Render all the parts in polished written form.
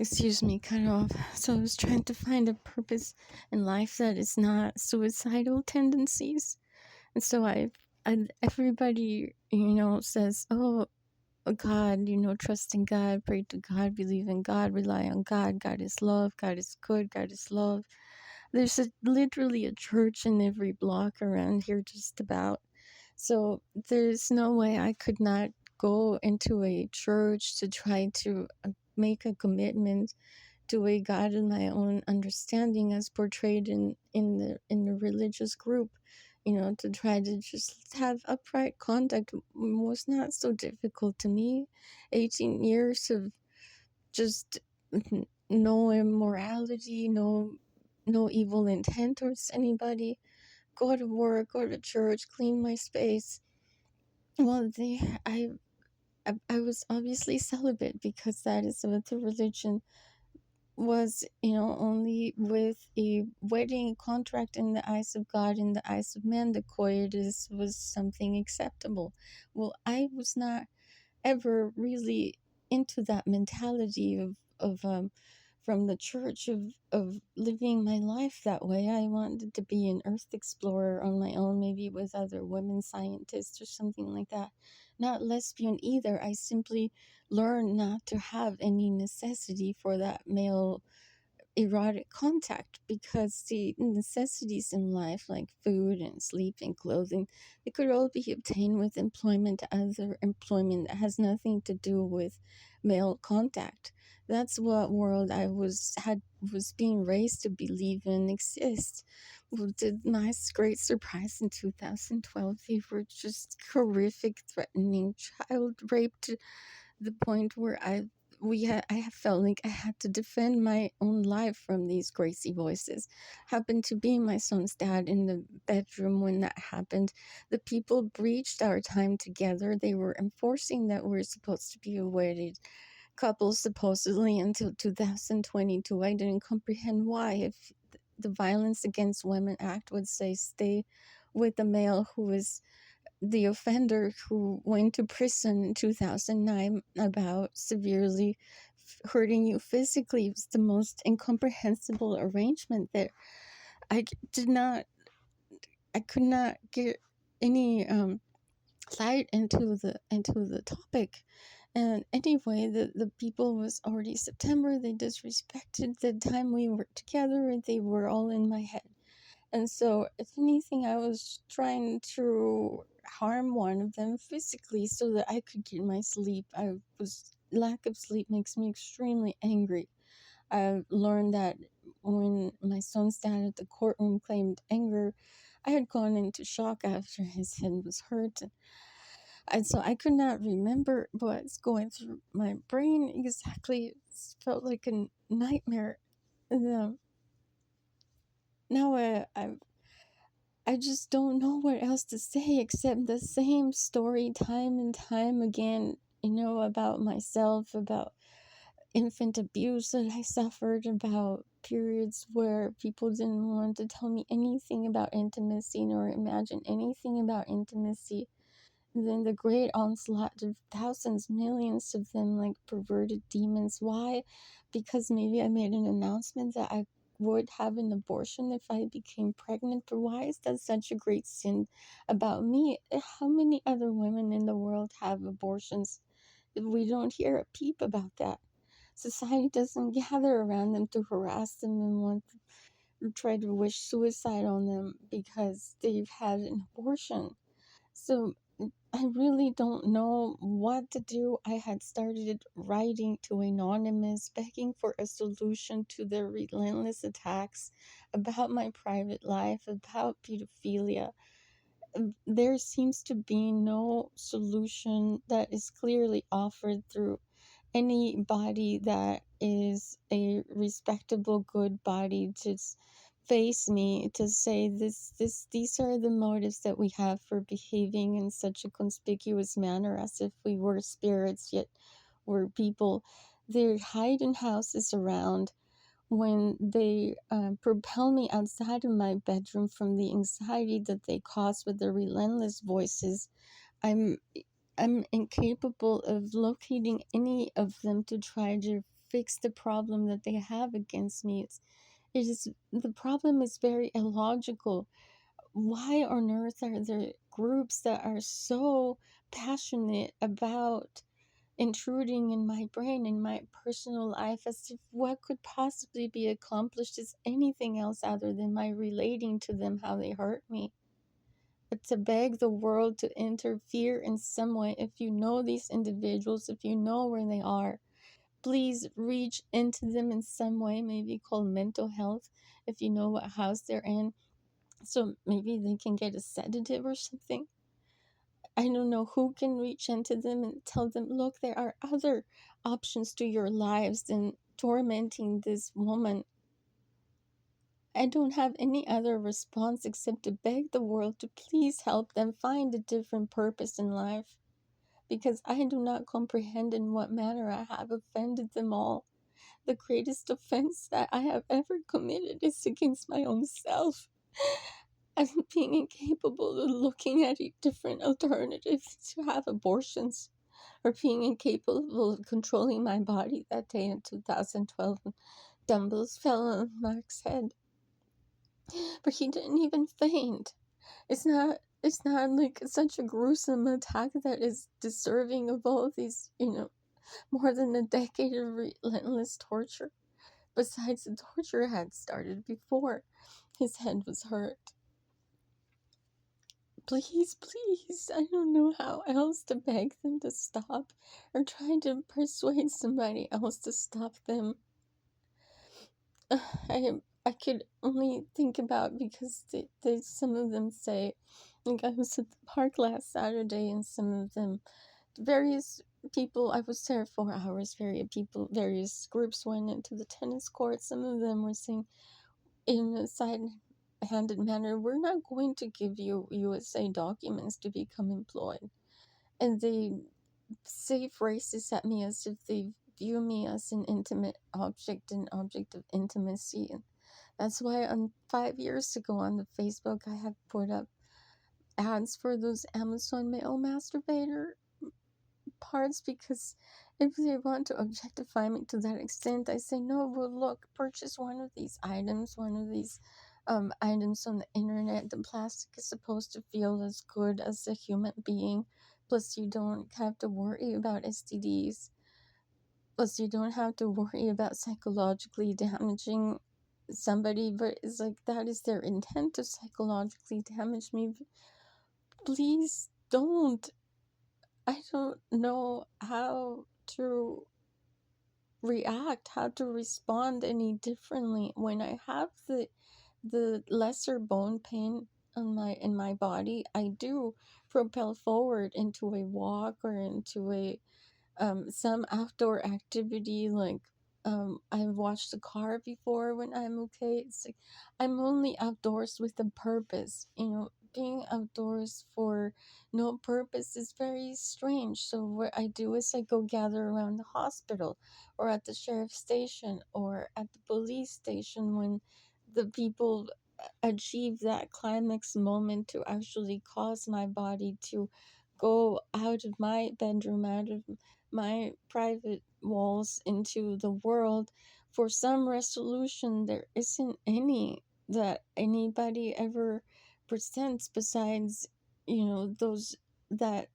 Excuse me, cut off. So I was trying to find a purpose in life that is not suicidal tendencies. And so everybody, says, oh, God, trust in God, pray to God, believe in God, rely on God. God is love, God is good, God is love. There's literally a church in every block around here, just about. So there's no way I could not go into a church to try to make a commitment to a God in my own understanding as portrayed in the religious group. To try to just have upright conduct was not so difficult to me. 18 years of just no immorality, no evil intent towards anybody. Go to work, go to church, clean my space. Well, I was obviously celibate because that is what the religion was, only with a wedding contract in the eyes of God, in the eyes of men, the coitus was something acceptable. Well, I was not ever really into that mentality of from the church of living my life that way. I wanted to be an earth explorer on my own, maybe with other women scientists or something like that. Not lesbian either. I simply learned not to have any necessity for that male erotic contact because the necessities in life, like food and sleep and clothing, it could all be obtained with employment, other employment that has nothing to do with male contact. That's what world I was being raised to believe in exists. Well, to my great surprise in 2012, they were just horrific, threatening, child rape to the point where I have felt like I had to defend my own life from these crazy voices. Happened to be my son's dad in the bedroom when that happened. The people breached our time together. They were enforcing that we're supposed to be a wedded couple supposedly until 2022. I didn't comprehend why. If the Violence Against Women Act would say stay with the male who is the offender who went to prison in 2009 about severely hurting you physically, was the most incomprehensible arrangement that I did not, I could not get any light into the topic. And anyway, the people was already September. They disrespected the time we were together, and they were all in my head. And so, if anything, I was trying to harm one of them physically so that I could get my sleep. Lack of sleep makes me extremely angry. I learned that when my son's dad at the courtroom claimed anger, I had gone into shock after his head was hurt. And so I could not remember what's going through my brain exactly. It felt like a nightmare. And, now I just don't know what else to say except the same story time and time again, about myself, about infant abuse that I suffered, about periods where people didn't want to tell me anything about intimacy nor imagine anything about intimacy. And then the great onslaught of thousands, millions of them, like perverted demons. Why? Because maybe I made an announcement that I would have an abortion if I became pregnant. But why is that such a great sin about me? How many other women in the world have abortions? We don't hear a peep about that. Society doesn't gather around them to harass them and want to try to wish suicide on them because they've had an abortion. So I really don't know what to do. I had started writing to Anonymous, begging for a solution to their relentless attacks about my private life, about pedophilia. There seems to be no solution that is clearly offered through anybody that is a respectable, good body to face me to say these are the motives that we have for behaving in such a conspicuous manner as if we were spirits, yet we're people. They hide in houses around when they propel me outside of my bedroom from the anxiety that they cause with their relentless voices. I'm I'm incapable of locating any of them to try to fix the problem that they have against me. It is the problem is very illogical. Why on earth are there groups that are so passionate about intruding in my brain, in my personal life, as if what could possibly be accomplished is anything else other than my relating to them how they hurt me? But to beg the world to interfere in some way, if you know these individuals, if you know where they are, please reach into them in some way, maybe call mental health if you know what house they're in. So maybe they can get a sedative or something. I don't know who can reach into them and tell them, look, there are other options to your lives than tormenting this woman. I don't have any other response except to beg the world to please help them find a different purpose in life, because I do not comprehend in what manner I have offended them all. The greatest offense that I have ever committed is against my own self. And being incapable of looking at different alternatives to have abortions, or being incapable of controlling my body that day in 2012 when dumbbells fell on Mark's head. But he didn't even faint. It's not like such a gruesome attack that is deserving of all of these, more than a decade of relentless torture. Besides, the torture had started before his head was hurt. Please, please, I don't know how else to beg them to stop, or try to persuade somebody else to stop them. I could only think about, because some of them say, like, I was at the park last Saturday, and some of them, various people, I was there 4 hours, various groups went into the tennis court. Some of them were saying in a side-handed manner, we're not going to give you USA documents to become employed. And they say phrases at me as if they view me as an intimate object, an object of intimacy. And that's why 5 years ago on the Facebook, I have put up ads for those Amazon male masturbator parts, because if they want to objectify me to that extent, I say, no, well, look, purchase one of these items, items on the internet. The plastic is supposed to feel as good as a human being. Plus, you don't have to worry about STDs. Plus, you don't have to worry about psychologically damaging somebody. But it's like, that is their intent, to psychologically damage me. Please don't. I don't know how to react, how to respond any differently when I have the lesser bone pain in my body. I do propel forward into a walk, or into a some outdoor activity, like I've watched a car before when I'm okay. It's like I'm only outdoors with a purpose. Being outdoors for no purpose is very strange. So what I do is I go gather around the hospital, or at the sheriff's station, or at the police station, when the people achieve that climax moment to actually cause my body to go out of my bedroom, out of my private walls, into the world for some resolution. There isn't any that anybody ever presents, besides, those that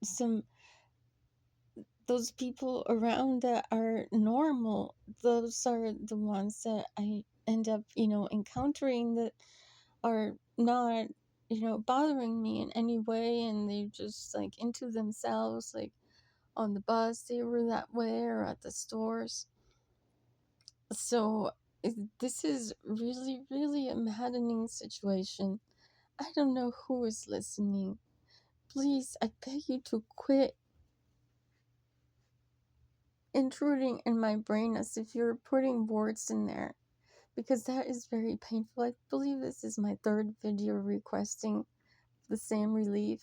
some those people around that are normal. Those are the ones that I end up, encountering, that are not, bothering me in any way, and they just like into themselves, like on the bus they were that way, or at the stores. So this is really, really a maddening situation. I don't know who is listening. Please, I beg you to quit intruding in my brain as if you're putting words in there, because that is very painful. I believe this is my third video requesting the same relief.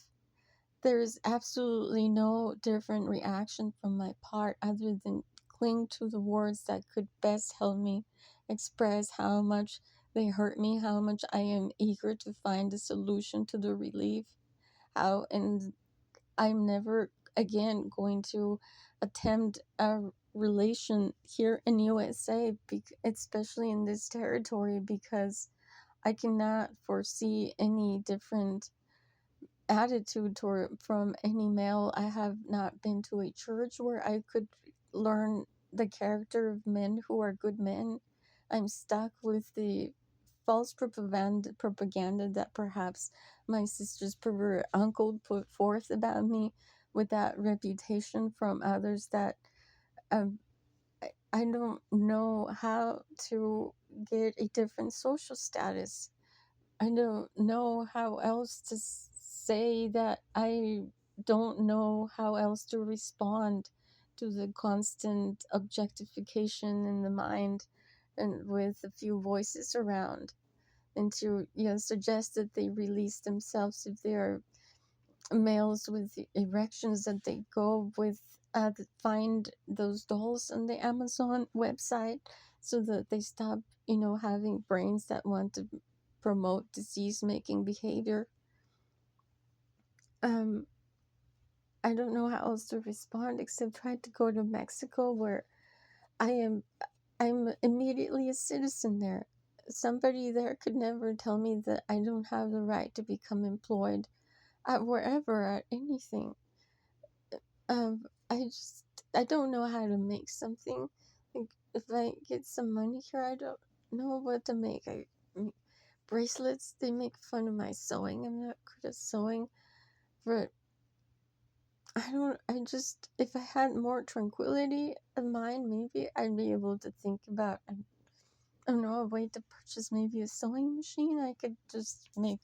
There is absolutely no different reaction from my part, other than cling to the words that could best help me express how much they hurt me, how much I am eager to find a solution to the relief, and I'm never again going to attempt a relation here in USA, especially in this territory, because I cannot foresee any different attitude from any male. I have not been to a church where I could learn the character of men who are good men. I'm stuck with the false propaganda that perhaps my sister's pervert uncle put forth about me, with that reputation from others that um, I don't know how to get a different social status. I don't know how else to say that I don't know how else to respond to the constant objectification in the mind and with a few voices around, and to suggest that they release themselves if they are males with erections, that they go with find those dolls on the Amazon website so that they stop having brains that want to promote disease making behavior. um I don't know how else to respond except try to go to Mexico, where I'm immediately a citizen there. Somebody there could never tell me that I don't have the right to become employed at wherever, at anything. Um, I don't know how to make something. Like, if I get some money here, I don't know what to make. Bracelets. They make fun of my sewing. I'm not good at sewing, but I don't. I just, if I had more tranquility of mind, maybe I'd be able to think about. I don't know, a way to purchase maybe a sewing machine. I could just make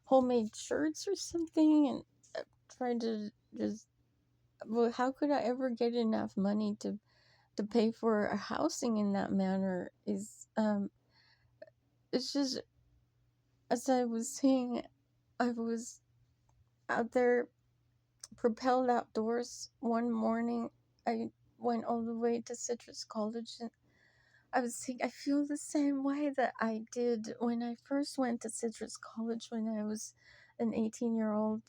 homemade shirts or something, and try to just. Well, how could I ever get enough money to pay for a housing in that manner? Is it's just, as I was saying, I was out there, propelled outdoors one morning. I went all the way to Citrus College, and I was saying I feel the same way that I did when I first went to Citrus College, when I was an 18-year-old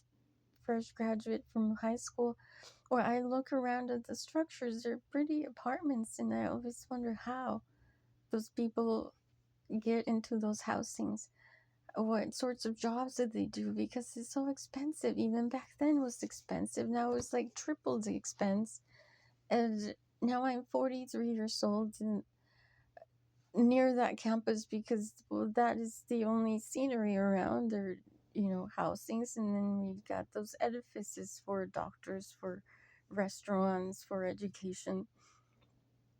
fresh graduate from high school, where I look around at the structures. They're pretty apartments, and I always wonder how those people get into those housings. What sorts of jobs did they do? Because it's so expensive. Even back then it was expensive. Now it's like triple the expense. And now I'm 43 years old and near that campus, because well, that is the only scenery around. There, housings, and then we've got those edifices for doctors, for restaurants, for education.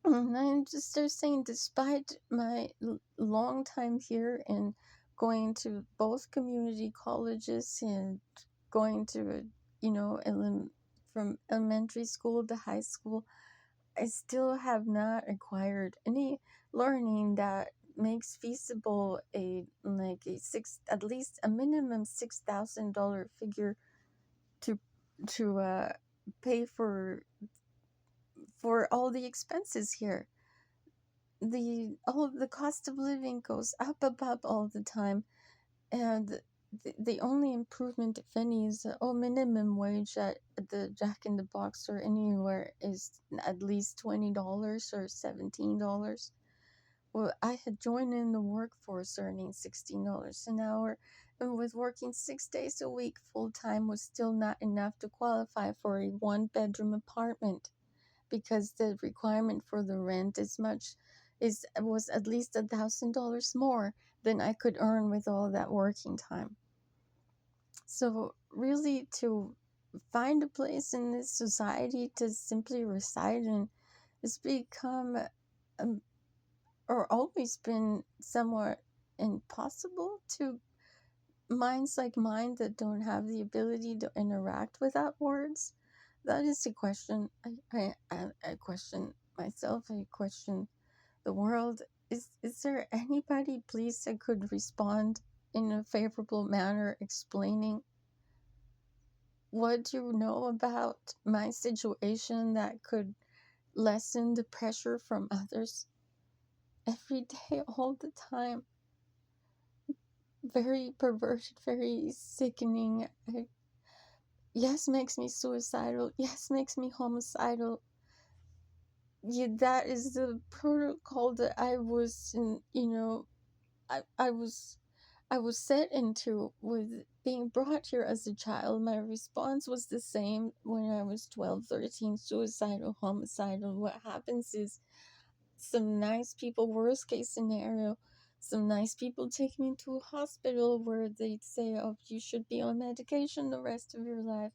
And I'm just there saying, despite my long time here and going to both community colleges and going to, from elementary school to high school, I still have not acquired any learning that makes feasible at least a minimum $6,000 figure to to pay for all the expenses here. The cost of living goes up all the time, and the only improvement, if any, is minimum wage at the Jack in the Box or anywhere is at least $20 or $17. Well, I had joined in the workforce earning $16 an hour, and with working 6 days a week full time was still not enough to qualify for a one-bedroom apartment, because the requirement for the rent was at least $1,000 more than I could earn with all that working time. So really, to find a place in this society to simply reside in has become, um, or always been, somewhat impossible to minds like mine that don't have the ability to interact without words. That is a question. I question myself. I question the world. Is there anybody, please, that could respond in a favorable manner, explaining what you know about my situation that could lessen the pressure from others every day, all the time? Very perverted, very sickening. Yes, makes me suicidal. Yes, makes me homicidal. yeah, that is the protocol that I was in, I was set into with being brought here as a child. My response was the same when I was 12, 13, suicidal, homicidal. What happens is some nice people, worst case scenario, some nice people take me to a hospital where they'd say, oh, you should be on medication the rest of your life.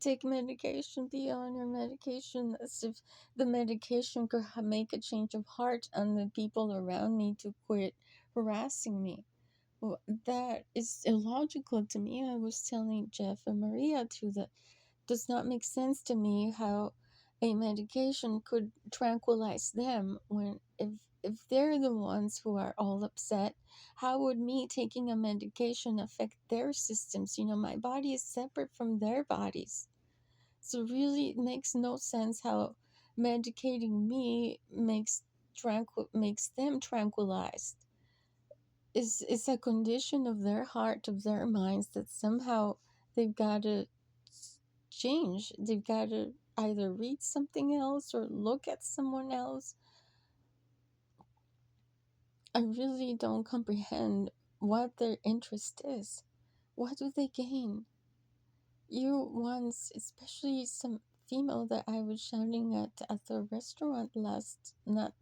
Take medication, be on your medication, as if the medication could make a change of heart on the people around me to quit harassing me. Well, that is illogical to me. I was telling Jeff and Maria too that does not make sense to me how a medication could tranquilize them when if they're the ones who are all upset, how would me taking a medication affect their systems? My body is separate from their bodies. So really it makes no sense how medicating me makes them tranquilized. It's a condition of their heart, of their minds, that somehow they've got to change. They've got to either read something else or look at someone else. I really don't comprehend what their interest is. What do they gain? You once, especially some female that I was shouting at the restaurant last, not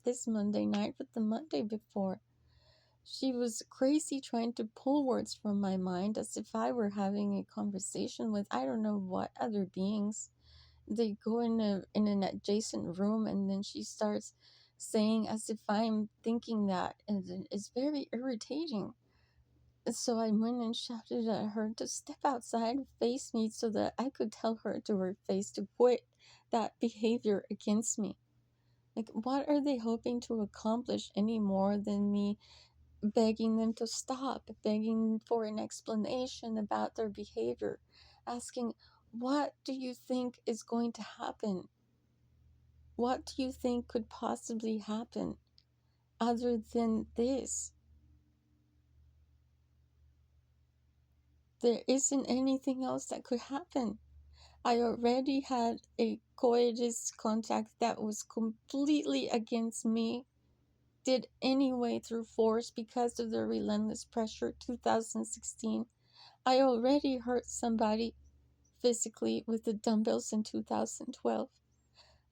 this Monday night, but the Monday before. She was crazy trying to pull words from my mind as if I were having a conversation with I don't know what other beings. They go in an adjacent room and then she starts saying as if I'm thinking that, and it's very irritating. So I went and shouted at her to step outside, face me, so that I could tell her to her face to quit that behavior against me. Like, what are they hoping to accomplish any more than me begging them to stop, begging for an explanation about their behavior, asking, what do you think is going to happen? What do you think could possibly happen other than this? There isn't anything else that could happen. I already had a coitus contact that was completely against me, did anyway through force because of the relentless pressure. 2016. I already hurt somebody physically with the dumbbells in 2012.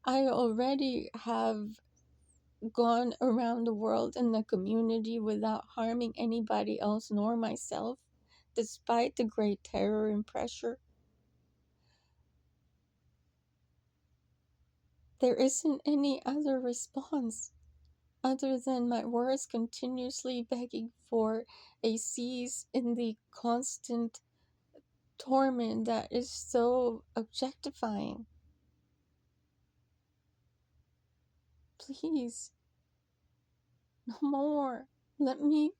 I already have gone around the world in the community without harming anybody else nor myself, despite the great terror and pressure. There isn't any other response other than my words continuously begging for a cease in the constant torment that is so objectifying. Please, no more. Let me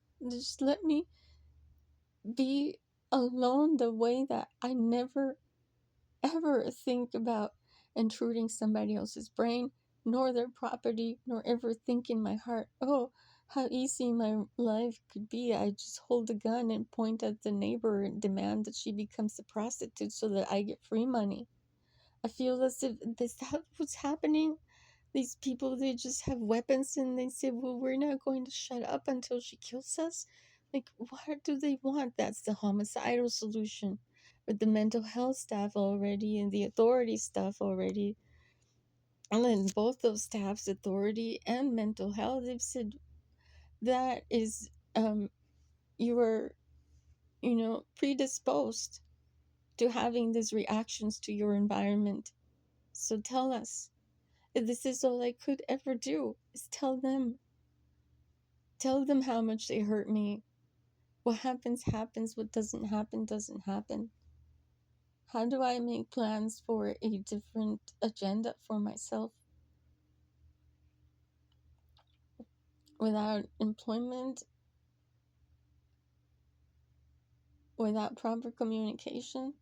be alone the way that I never ever think about intruding somebody else's brain, nor their property, nor ever think in my heart, oh, how easy my life could be. I just hold a gun and point at the neighbor and demand that she becomes a prostitute so that I get free money. I feel as if this that what's happening. These people, they just have weapons and they say, well, we're not going to shut up until she kills us. Like, what do they want? That's the homicidal solution. With the mental health staff already and the authority staff already. And then both those staffs, authority and mental health, they've said that is, you are, predisposed to having these reactions to your environment. So tell us. This is all I could ever do, is tell them. Tell them how much they hurt me. What happens, happens. What doesn't happen, doesn't happen. How do I make plans for a different agenda for myself without employment, without proper communication?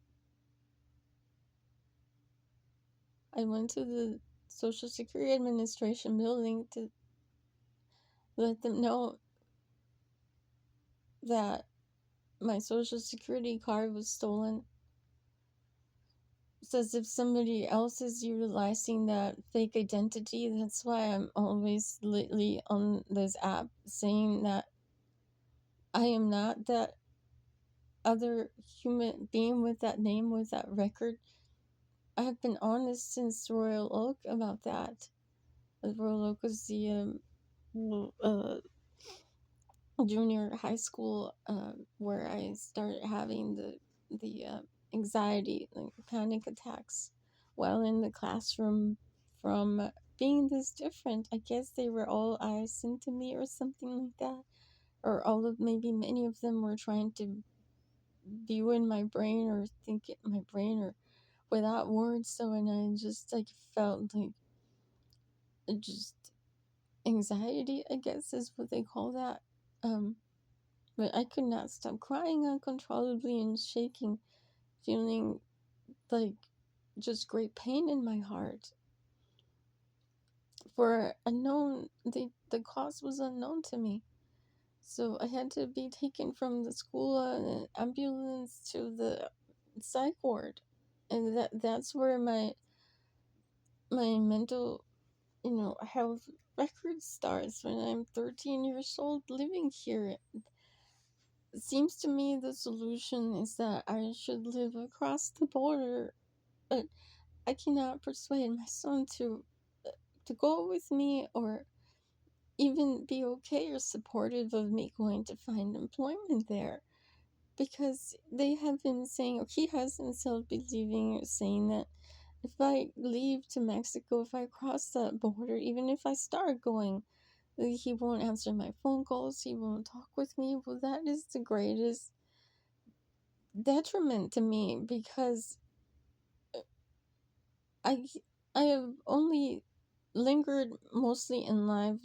I went to the Social Security Administration building to let them know that my Social Security card was stolen. It's as if somebody else is utilizing that fake identity. That's why I'm always lately on this app saying that I am not that other human being with that name, with that record. I have been honest since Royal Oak about that. Royal Oak was the junior high school where I started having the anxiety, like panic attacks, while in the classroom from being this different. I guess they were all eyes into me or something like that, or all of maybe many of them were trying to view in my brain or think in my brain or without words. So and I just like felt like just anxiety, I guess is what they call that. Um, but I could not stop crying uncontrollably and shaking, feeling like just great pain in my heart. For unknown, the cause was unknown to me. So I had to be taken from the school ambulance to the psych ward, and that's where my mental, health record starts when I'm 13 years old living here. It seems to me the solution is that I should live across the border, but I cannot persuade my son to go with me or even be okay or supportive of me going to find employment there, because they have been saying, or he has himself believing or saying that if I leave to Mexico, if I cross that border, even if I start going, he won't answer my phone calls, he won't talk with me. Well, that is the greatest detriment to me, because I I have only lingered mostly in life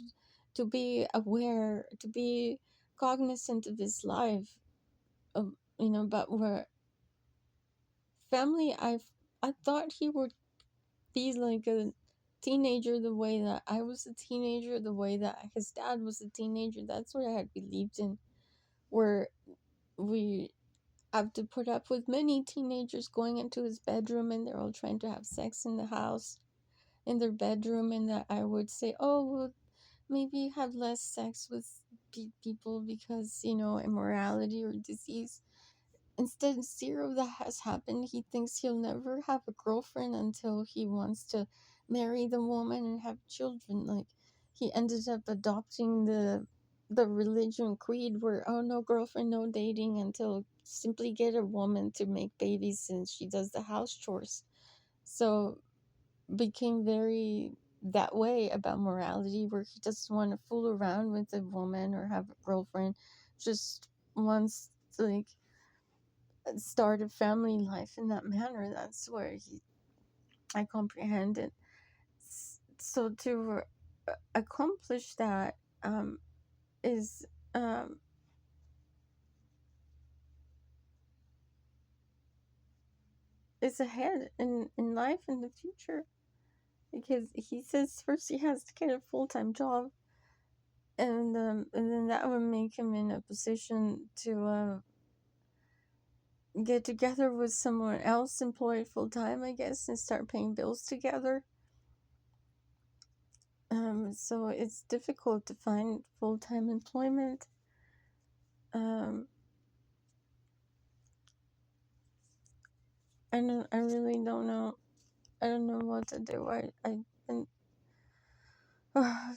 to be aware, to be cognizant of his life, of but where family, I thought he would be like a teenager the way that I was a teenager, the way that his dad was a teenager. That's what I had believed in, where we have to put up with many teenagers going into his bedroom and they're all trying to have sex in the house, in their bedroom, and that I would say, oh, well, maybe have less sex with people because, immorality or disease. Instead, zero of that has happened. He thinks he'll never have a girlfriend until he wants to marry the woman and have children. Like, he ended up adopting the religion creed where, oh, no girlfriend, no dating until simply get a woman to make babies since she does the house chores. So became very that way about morality, where he doesn't want to fool around with a woman or have a girlfriend, just wants to like start a family life in that manner. That's where I comprehend it. So to accomplish that um, is um, is ahead in life in the future, because he says first he has to get a full-time job, and then that would make him in a position to get together with someone else employed full-time, I guess, and start paying bills together. So it's difficult to find full-time employment. um I really don't know. I don't know what to do. I've been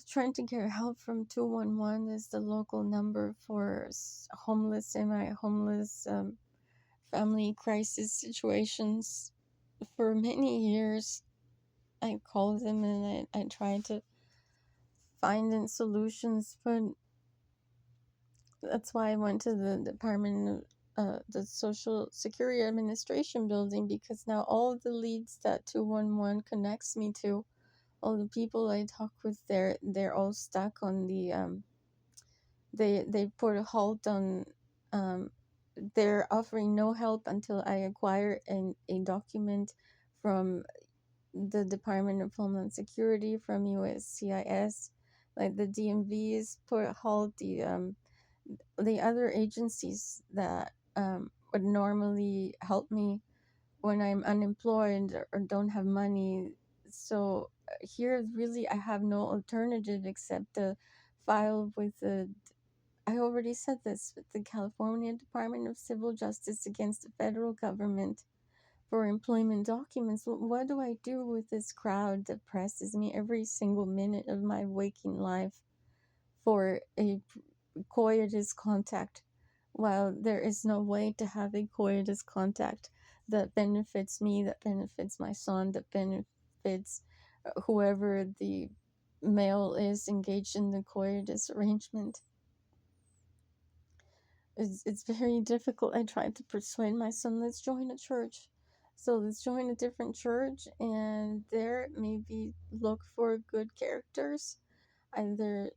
trying to get help from 211, is the local number for homeless, semi-homeless, family crisis situations. For many years I called them and I tried to find solutions, but that's why I went to the Department of the Social Security Administration building, because now all the leads that 211 connects me to, all the people I talk with, they're all stuck on the they put a halt on um they're offering no help until I acquire a document from the Department of Homeland Security, from USCIS. Like the DMV's put a halt, the other agencies that would normally help me when I'm unemployed or don't have money. So here, really, I have no alternative except to file with the. I already said this, with the California Department of Civil Justice against the federal government for employment documents. What do I do with this crowd that presses me every single minute of my waking life for a coitus contact, while there is no way to have a coitus contact that benefits me, that benefits my son, that benefits whoever the male is engaged in the coitus arrangement? It's very difficult. I tried to persuade my son, let's join a church. So let's join a different church, and there maybe look for good characters, either,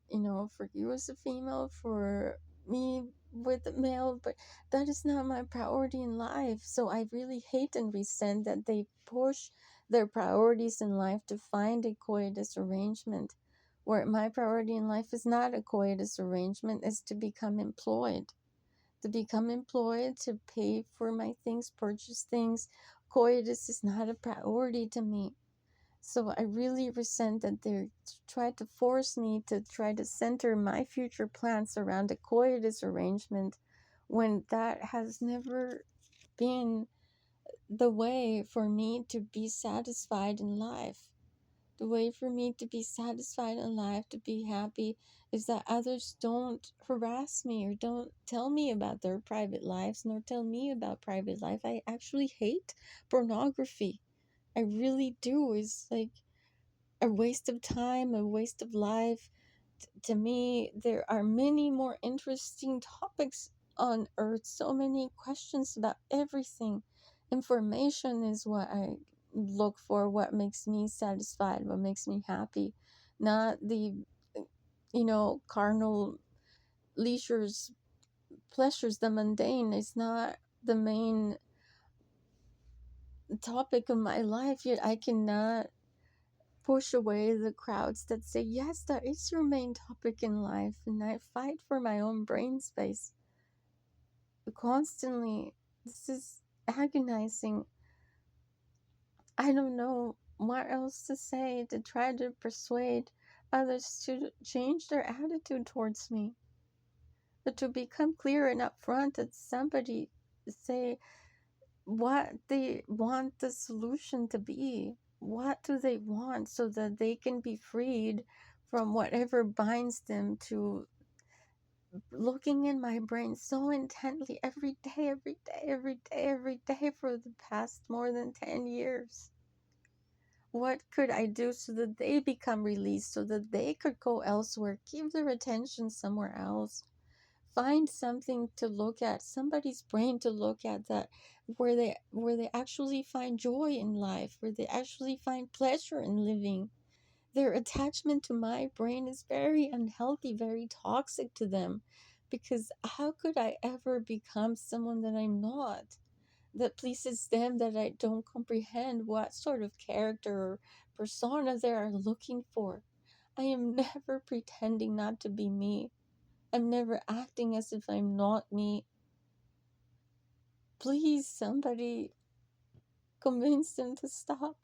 for you as a female, for me with a male, but that is not my priority in life. So I really hate and resent that they push their priorities in life to find a coitus arrangement, where my priority in life is not a coitus arrangement, is to become employed. To become employed, to pay for my things, purchase things. Coitus is not a priority to me. So I really resent that they try to force me to try to center my future plans around a coitus arrangement, when that has never been the way for me to be satisfied in life. The way for me to be satisfied in life, to be happy, is that others don't harass me or don't tell me about their private lives, nor tell me about private life. I actually hate pornography. I really do. It's like a waste of time, a waste of life. To me, there are many more interesting topics on earth, so many questions about everything. Information is what I look for, what makes me satisfied, what makes me happy, not the, carnal leisures, pleasures. The mundane is not the main topic of my life, yet I cannot push away the crowds that say, yes, that is your main topic in life. And I fight for my own brain space constantly. This is agonizing. I don't know what else to say to try to persuade others to change their attitude towards me. But to become clear and upfront, that somebody say what they want the solution to be. What do they want, so that they can be freed from whatever binds them to looking in my brain so intently every day, every day, every day, every day for the past more than 10 years? What could I do so that they become released, so that they could go elsewhere, give their attention somewhere else? Find something to look at, somebody's brain to look at, that where they actually find joy in life, where they actually find pleasure in living. Their attachment to my brain is very unhealthy, very toxic to them, because how could I ever become someone that I'm not, that pleases them, that I don't comprehend what sort of character or persona they are looking for? I am never pretending not to be me. I'm never acting as if I'm not me. Please, somebody convince them to stop.